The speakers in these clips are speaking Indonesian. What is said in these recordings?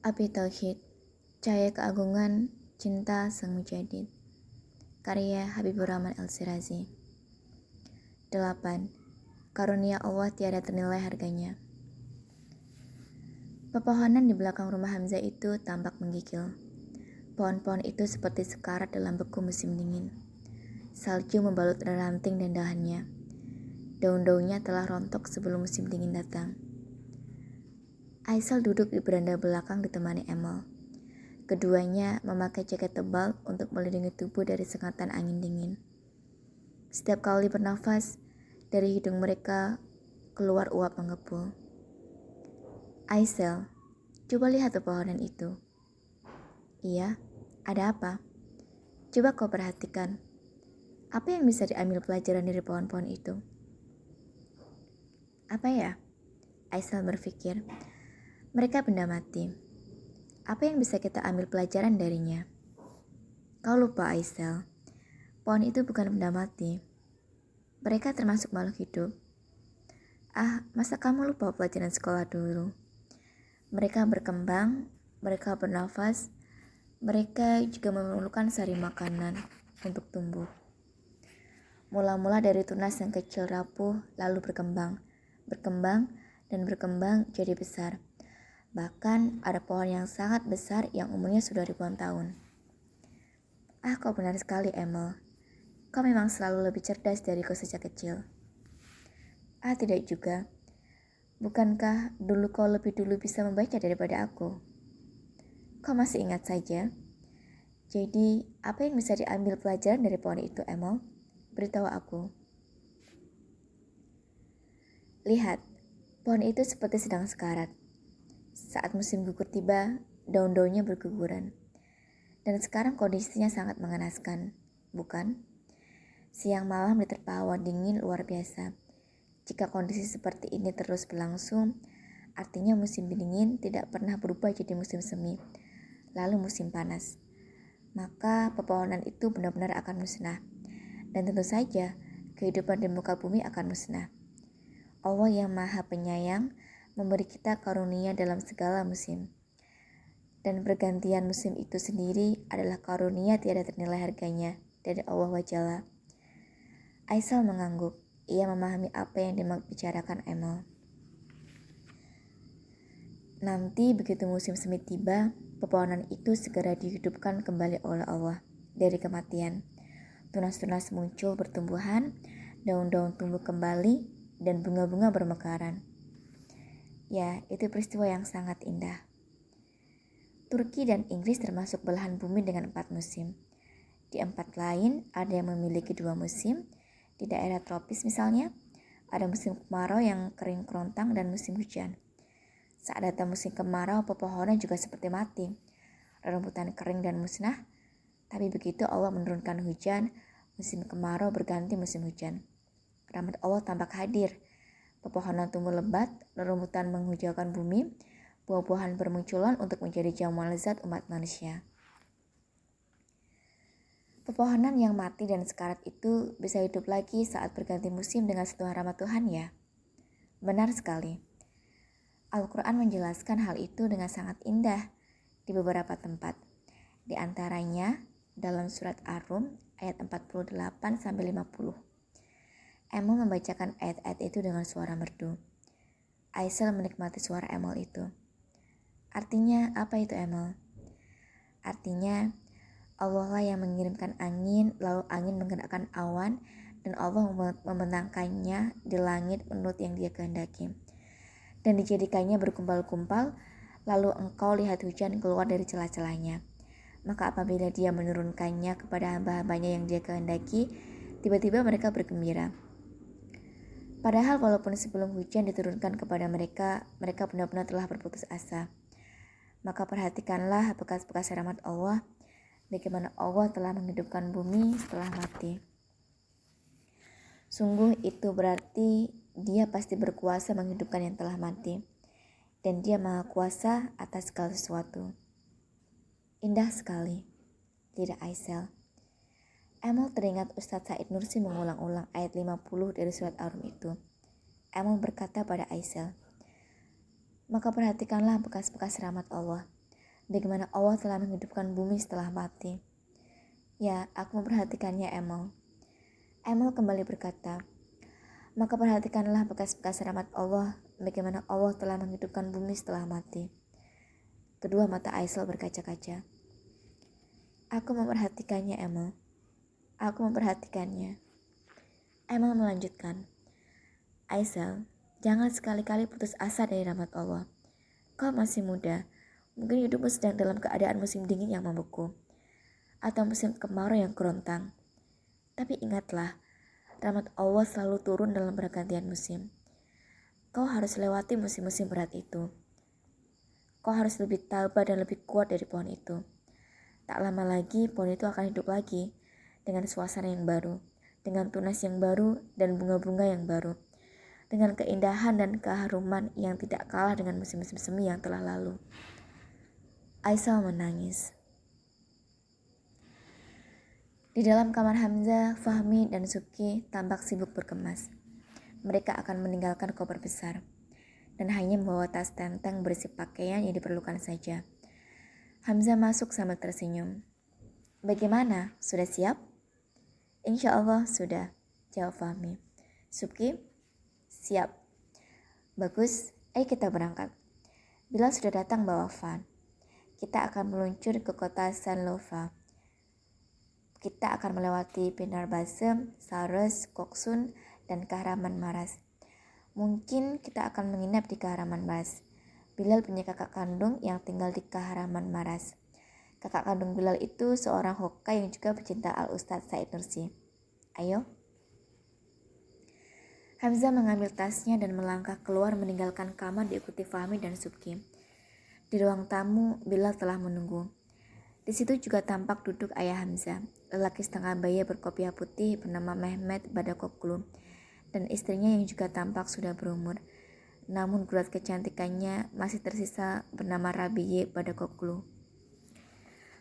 Api Tauhid, Cahaya Keagungan, Cinta Sang Mujadid. Karya Habibur Rahman El-Shirazi. 8. Karunia Allah tiada ternilai harganya. Pepohonan di belakang rumah Hamzah itu tampak menggigil. Pohon-pohon itu seperti sekarat dalam beku musim dingin. Salju membalut ranting dan dahannya. Daun-daunnya telah rontok sebelum musim dingin datang. Aisel duduk di beranda belakang ditemani Emel. Keduanya memakai jaket tebal untuk melindungi tubuh dari sengatan angin dingin. Setiap kali bernafas, dari hidung mereka keluar uap mengepul. Aisel, coba lihat pepohonan itu. Iya, ada apa? Coba kau perhatikan. Apa yang bisa diambil pelajaran dari pohon-pohon itu? Apa ya? Aisel berpikir. Mereka benda mati. Apa yang bisa kita ambil pelajaran darinya? Kau lupa, Aisel. Pohon itu bukan benda mati. Mereka termasuk makhluk hidup. Ah, masa kamu lupa pelajaran sekolah dulu? Mereka berkembang, mereka bernafas, mereka juga memerlukan sari makanan untuk tumbuh. Mula-mula dari tunas yang kecil rapuh, lalu berkembang, dan berkembang jadi besar. Bahkan ada pohon yang sangat besar yang umurnya sudah ribuan tahun. Ah, kau benar sekali, Emel. Kau memang selalu lebih cerdas dariku sejak kecil. Ah, tidak juga. Bukankah dulu kau lebih dulu bisa membaca daripada aku? Kau masih ingat saja? Jadi, apa yang bisa diambil pelajaran dari pohon itu, Emel? Beritahu aku. Lihat, pohon itu seperti sedang sekarat. Saat musim gugur tiba, daun-daunnya berguguran. Dan sekarang kondisinya sangat mengenaskan, bukan? Siang malam diterpa awan dingin luar biasa. Jika kondisi seperti ini terus berlangsung, artinya musim dingin tidak pernah berubah jadi musim semi, lalu musim panas. Maka pepohonan itu benar-benar akan musnah. Dan tentu saja, kehidupan di muka bumi akan musnah. Allah yang Maha Penyayang memberi kita karunia dalam segala musim. Dan pergantian musim itu sendiri adalah karunia tiada ternilai harganya dari Allah Wajalla. Aisel mengangguk. Ia memahami apa yang dibicarakan Emel. Nanti begitu musim semi tiba, pepohonan itu segera dihidupkan kembali oleh Allah dari kematian. Tunas-tunas muncul bertumbuhan, daun-daun tumbuh kembali, dan bunga-bunga bermekaran. Ya, itu peristiwa yang sangat indah. Turki dan Inggris termasuk belahan bumi dengan 4 musim. Di 4 lain ada yang memiliki 2 musim. Di daerah tropis misalnya, ada musim kemarau yang kering kerontang dan musim hujan. Saat datang musim kemarau, pepohonan juga seperti mati. Rerumputan kering dan musnah. Tapi begitu Allah menurunkan hujan, musim kemarau berganti musim hujan. Rahmat Allah tampak hadir. Pepohonan tumbuh lebat, rerumputan menghijaukan bumi, buah-buahan bermunculan untuk menjadi jamuan lezat umat manusia. Pepohonan yang mati dan sekarat itu bisa hidup lagi saat berganti musim dengan sentuhan rahmat Tuhan ya? Benar sekali. Al-Quran menjelaskan hal itu dengan sangat indah di beberapa tempat. Di antaranya dalam surat Ar-Rum ayat 48-50. Emel membacakan ayat-ayat itu dengan suara merdu. Aisel menikmati suara Emel itu. Artinya apa itu, Emel? Artinya Allah lah yang mengirimkan angin, lalu angin menggerakkan awan, dan Allah membentangkannya di langit menurut yang Dia kehendaki. Dan dijadikannya berkumpal-kumpal, lalu engkau lihat hujan keluar dari celah-celahnya. Maka apabila Dia menurunkannya kepada hamba-hambanya yang Dia kehendaki, tiba-tiba mereka bergembira. Padahal walaupun sebelum hujan diturunkan kepada mereka, mereka benar-benar telah berputus asa. Maka perhatikanlah bekas-bekas rahmat Allah, bagaimana Allah telah menghidupkan bumi setelah mati. Sungguh itu berarti Dia pasti berkuasa menghidupkan yang telah mati. Dan Dia maha kuasa atas segala sesuatu. Indah sekali, tidak Aisel? Emel teringat Ustadz Said Nursi mengulang-ulang ayat 50 dari surat Ar-Rum itu. Emel berkata pada Aisel, maka perhatikanlah bekas-bekas rahmat Allah. bagaimana Allah telah menghidupkan bumi setelah mati. Ya, aku memperhatikannya, Emil. Emil kembali berkata, maka perhatikanlah bekas-bekas rahmat Allah, bagaimana Allah telah menghidupkan bumi setelah mati. Kedua mata Aisel berkaca-kaca. Aku memperhatikannya, Emil. Aku memperhatikannya. Emil melanjutkan, Aisel, jangan sekali-kali putus asa dari rahmat Allah. Kau masih muda, mungkin hidupmu sedang dalam keadaan musim dingin yang membeku, atau musim kemarau yang kerontang. Tapi ingatlah, rahmat Allah selalu turun dalam pergantian musim. Kau harus lewati musim-musim berat itu. Kau harus lebih tabah dan lebih kuat dari pohon itu. Tak lama lagi pohon itu akan hidup lagi, dengan suasana yang baru, dengan tunas yang baru dan bunga-bunga yang baru, dengan keindahan dan keharuman yang tidak kalah dengan musim-musim semi yang telah lalu. Aisel menangis. Di dalam kamar Hamzah, Fahmi, dan Subki tampak sibuk berkemas. Mereka akan meninggalkan koper besar dan hanya membawa tas tenteng berisi pakaian yang diperlukan saja. Hamzah masuk sambil tersenyum. Bagaimana? Sudah siap? Insya Allah sudah, jawab Fahmi. Subki? Siap. Bagus, ayo kita berangkat. Bila sudah datang bawa van. Kita akan meluncur ke kota Sanlova. Kita akan melewati Pinar Basem, Saros, Koksun, dan Kahraman Maras. Mungkin kita akan menginap di Kahraman Maras. Bilal punya kakak kandung yang tinggal di Kahraman Maras. Kakak kandung Bilal itu seorang hoka yang juga pecinta Al-Ustadz Said Nursi. Ayo. Hamzah mengambil tasnya dan melangkah keluar meninggalkan kamar diikuti Fahmi dan Subki. Di ruang tamu, Bilal telah menunggu. Di situ juga tampak duduk ayah Hamzah, lelaki setengah baya berkopiah putih bernama Mehmet Badakoglu, dan istrinya yang juga tampak sudah berumur. Namun gulat kecantikannya masih tersisa bernama Rabiye Badakoglu.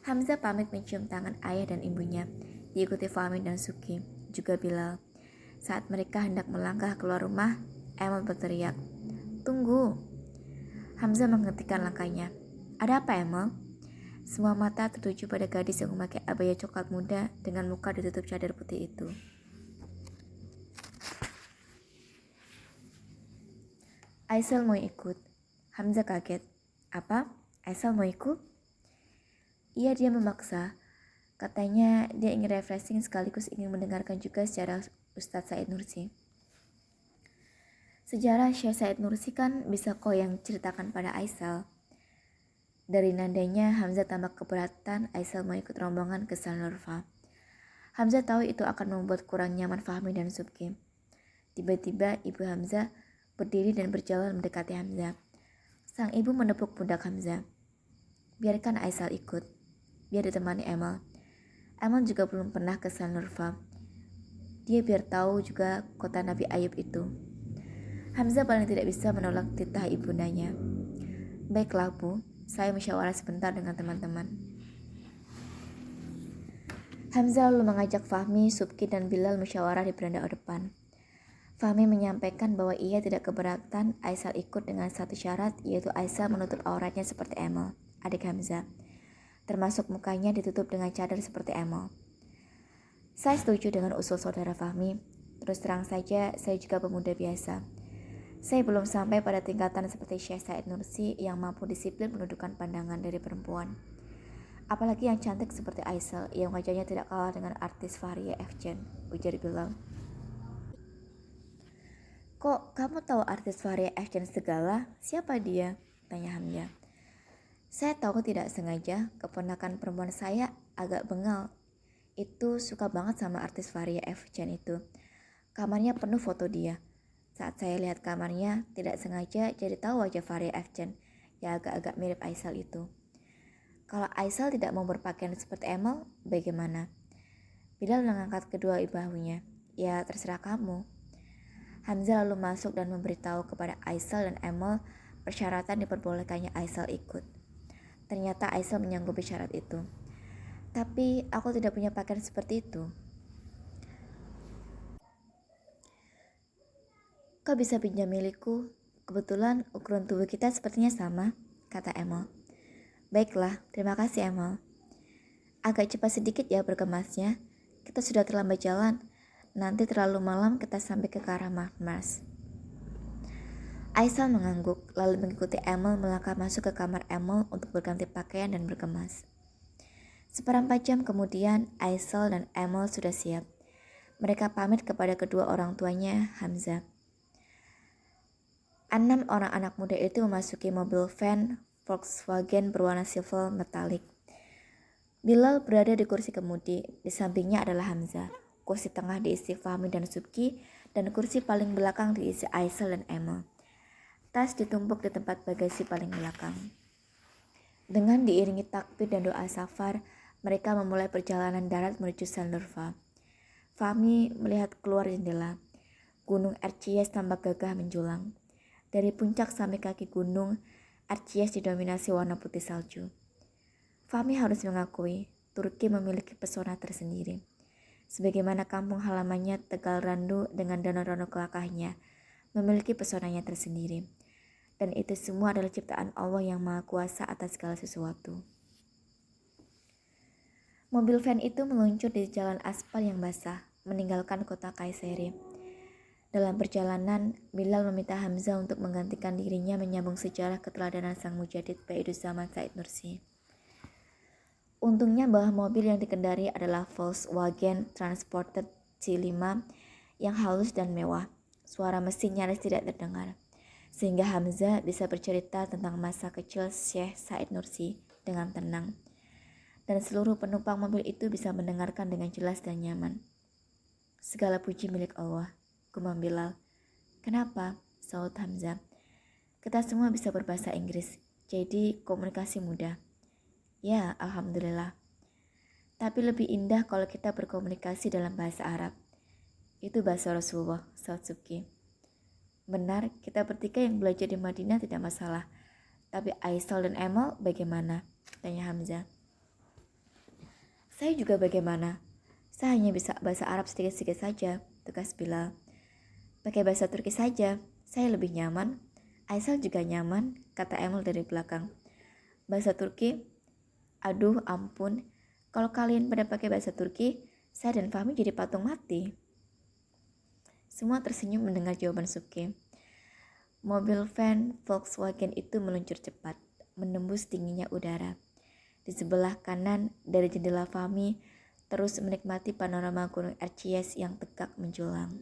Hamzah pamit mencium tangan ayah dan ibunya, diikuti Fahmi dan Subki, juga Bilal. Saat mereka hendak melangkah keluar rumah, Emil berteriak, "Tunggu!" Hamzah menghentikan langkahnya. Ada apa, Emil? Semua mata tertuju pada gadis yang memakai abaya coklat muda dengan muka ditutup cadar putih itu. Aisel mau ikut. Hamzah kaget. Apa? Aisel mau ikut? Iya, dia memaksa. Katanya dia ingin refreshing sekaligus ingin mendengarkan juga sejarah Ustadz Said Nursi. Sejarah Syekh Said Nursi kan bisa kau yang ceritakan pada Aisel. Dari nadanya, Hamzah tampak keberatan Aisel mau ikut rombongan ke Sanlurfa. Hamzah tahu itu akan membuat kurang nyaman Fahmi dan Subki. Tiba-tiba ibu Hamzah berdiri dan berjalan mendekati Hamzah. Sang ibu menepuk pundak Hamzah. Biarkan Aisel ikut. Biar ditemani Emil. Emil juga belum pernah ke Sanlurfa. Dia biar tahu juga kota Nabi Ayub itu. Hamzah paling tidak bisa menolak titah ibundanya. Baiklah Bu, saya musyawarah sebentar dengan teman-teman. Hamzah lalu mengajak Fahmi, Subki, dan Bilal musyawarah di beranda depan. Fahmi menyampaikan bahwa ia tidak keberatan Aisel ikut dengan satu syarat, yaitu Aisel menutup auratnya seperti Emil, adik Hamzah. Termasuk mukanya ditutup dengan cadar seperti Emil. Saya setuju dengan usul saudara Fahmi. Terus terang saja, saya juga pemuda biasa. Saya belum sampai pada tingkatan seperti Syekh Said Nursi yang mampu disiplin menundukkan pandangan dari perempuan. Apalagi yang cantik seperti Aisel yang wajahnya tidak kalah dengan artis Fahriye Efjen, ujar Bilal. Kok kamu tahu artis Fahriye Efjen segala? Siapa dia? Tanya Hamzah. Saya tahu tidak sengaja, keponakan perempuan saya agak bengal. Itu suka banget sama artis Fahriye Efjen itu. Kamarnya penuh foto dia. Saat saya lihat kamarnya, tidak sengaja jadi tahu wajah Fahriye Efjen yang agak-agak mirip Aisel itu. Kalau Aisel tidak mau berpakaian seperti Emil, bagaimana? Bilal mengangkat kedua bahunya. Ya, terserah kamu. Hamzah lalu masuk dan memberitahu kepada Aisel dan Emil persyaratan diperbolehkannya Aisel ikut. Ternyata Aisel menyanggupi syarat itu. Tapi aku tidak punya pakaian seperti itu. Kau bisa pinjam milikku? Kebetulan ukuran tubuh kita sepertinya sama, kata Emil. Baiklah, terima kasih Emil. Agak cepat sedikit ya berkemasnya. Kita sudah terlambat jalan. Nanti terlalu malam kita sampai ke Mars. Aisal mengangguk, lalu mengikuti Emil melangkah masuk ke kamar Emil untuk berganti pakaian dan berkemas. Seperempat jam kemudian, Aisal dan Emil sudah siap. Mereka pamit kepada kedua orang tuanya, Hamzah. 6 orang anak muda itu memasuki mobil van Volkswagen berwarna silver metalik. Bilal berada di kursi kemudi, di sampingnya adalah Hamzah. Kursi tengah diisi Fahmi dan Subki, dan kursi paling belakang diisi Aisal dan Emil. Tas ditumpuk di tempat bagasi paling belakang. Dengan diiringi takbir dan doa safar, mereka memulai perjalanan darat menuju Sandurfa. Fahmi melihat keluar jendela. Gunung Erciyes tampak gagah menjulang. Dari puncak sampai kaki gunung, Erciyes didominasi warna putih salju. Fahmi harus mengakui, Turki memiliki pesona tersendiri. Sebagaimana kampung halamannya Tegal Randu dengan danau-danau kelakahnya, memiliki pesonanya tersendiri. Dan itu semua adalah ciptaan Allah yang Maha Kuasa atas segala sesuatu. Mobil van itu meluncur di jalan aspal yang basah, meninggalkan kota Kayseri. Dalam perjalanan, Bilal meminta Hamzah untuk menggantikan dirinya menyambung sejarah keteladanan sang mujadid Baiduzaman Said Nursi. Untungnya bahwa mobil yang dikendari adalah Volkswagen Transporter C5 yang halus dan mewah. Suara mesin nyaris tidak terdengar, sehingga Hamzah bisa bercerita tentang masa kecil Syekh Said Nursi dengan tenang. Dan seluruh penumpang mobil itu bisa mendengarkan dengan jelas dan nyaman. Segala puji milik Allah, gumam Bilal. Kenapa? Saud Hamzah. Kita semua bisa berbahasa Inggris, jadi komunikasi mudah. Ya, alhamdulillah. Tapi lebih indah kalau kita berkomunikasi dalam bahasa Arab. Itu bahasa Rasulullah, Saud Subki. Benar, kita bertiga yang belajar di Madinah tidak masalah. Tapi Aisal dan Emil bagaimana? Tanya Hamzah. Saya juga bagaimana? Saya hanya bisa bahasa Arab sedikit-sedikit saja, tegas Bilal. Pakai bahasa Turki saja, saya lebih nyaman. Aisal juga nyaman, kata Emil dari belakang. Bahasa Turki? Aduh ampun, kalau kalian pada pakai bahasa Turki, saya dan Fahmi jadi patung mati. Semua tersenyum mendengar jawaban Subki. Mobil van Volkswagen itu meluncur cepat, menembus dinginnya udara. Di sebelah kanan dari jendela Fahmi, terus menikmati panorama Gunung Erciyes yang tegak menjulang.